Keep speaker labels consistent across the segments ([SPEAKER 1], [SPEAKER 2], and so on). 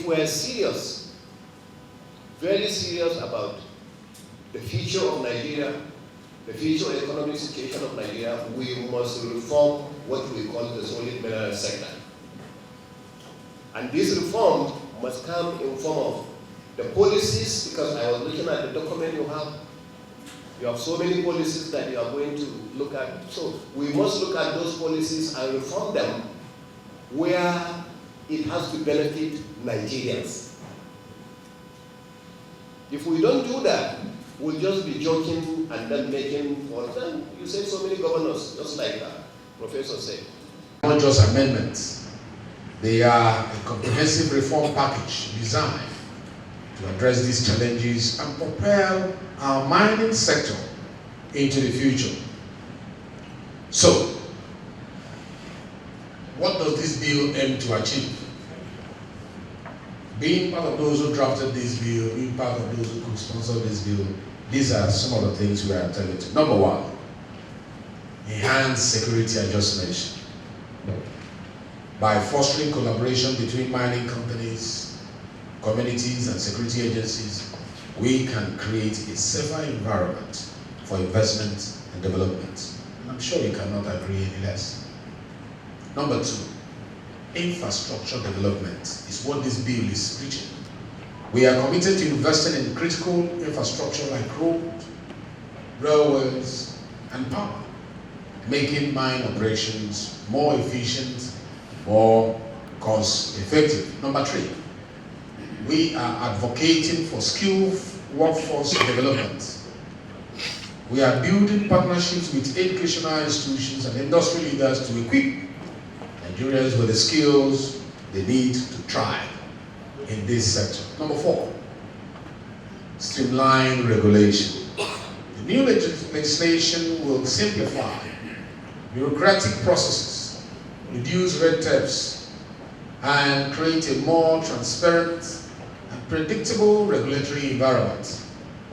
[SPEAKER 1] We're serious, very serious about the future of Nigeria, the future economic situation of Nigeria. We must reform what we call the solid mineral sector. And this reform must come in form of the policies, because I was looking at the document you have. You have so many policies that you are going to look at. So we must look at those policies and reform them where it has to benefit Nigerians. If we don't do that, we'll just be joking and then making for them. You say so many governors, just like Professor said.
[SPEAKER 2] Not just amendments. They are a comprehensive reform package designed to address these challenges and propel our mining sector into the future. So, what does this bill aim to achieve? Being part of those who drafted this bill, being part of those who could sponsor this bill, these are some of the things we are targeting. Number one, enhance security, I just mentioned. By fostering collaboration between mining companies, communities, and security agencies, we can create a safer environment for investment and development. And I'm sure you cannot agree any less. Number two, infrastructure development is what this bill is preaching. We are committed to investing in critical infrastructure like roads, railways, and power, making mine operations more efficient, more cost-effective. Number three, we are advocating for skilled workforce development. We are building partnerships with educational institutions and industry leaders to equip Nigerians with the skills they need to thrive in this sector. Number four, streamline regulation. The new legislation will simplify bureaucratic processes, reduce red tapes, and create a more transparent and predictable regulatory environment.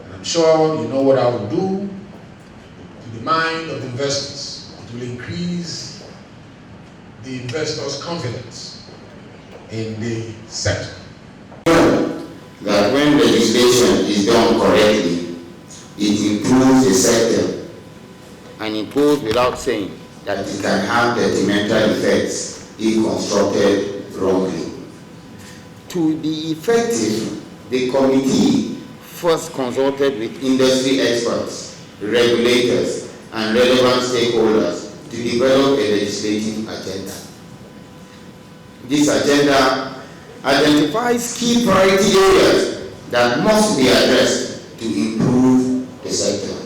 [SPEAKER 2] And I'm sure you know what I will do to the mind of investors. It will increase the investors' confidence in the sector.
[SPEAKER 3] That when legislation is done correctly, it improves the sector, and it goes without saying that it can have detrimental effects if constructed wrongly. To be effective, the committee first consulted with industry experts, regulators, and relevant stakeholders to develop a legislative agenda. This agenda identifies key priority areas that must be addressed to improve the sector.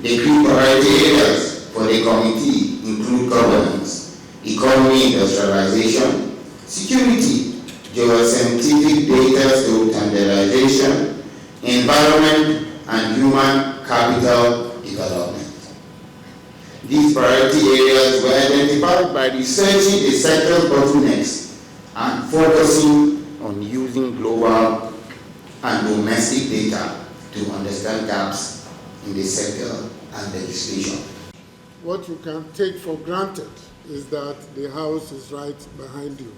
[SPEAKER 3] The key priority areas for the committee include governance, economy industrialization, security, geoscientific data standardization, environment, and human capital development. These priority areas were identified by researching the sector's bottlenecks and focusing on using global and domestic data to understand gaps in the sector and legislation.
[SPEAKER 4] What you can take for granted is that the House is right behind you.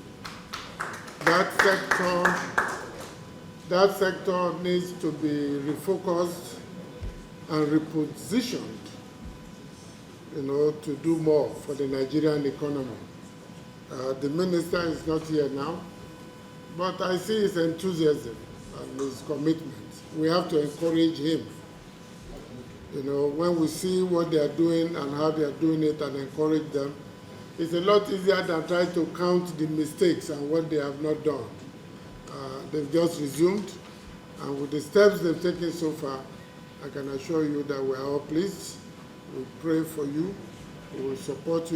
[SPEAKER 4] That sector needs to be refocused and repositioned, to do more for the Nigerian economy. The minister is not here now, but I see his enthusiasm and his commitment. We have to encourage him. When we see what they are doing and how they are doing it and encourage them, it's a lot easier than trying to count the mistakes and what they have not done. They've just resumed, and with the steps they've taken so far, I can assure you that we are all pleased. We pray for you. We will support you.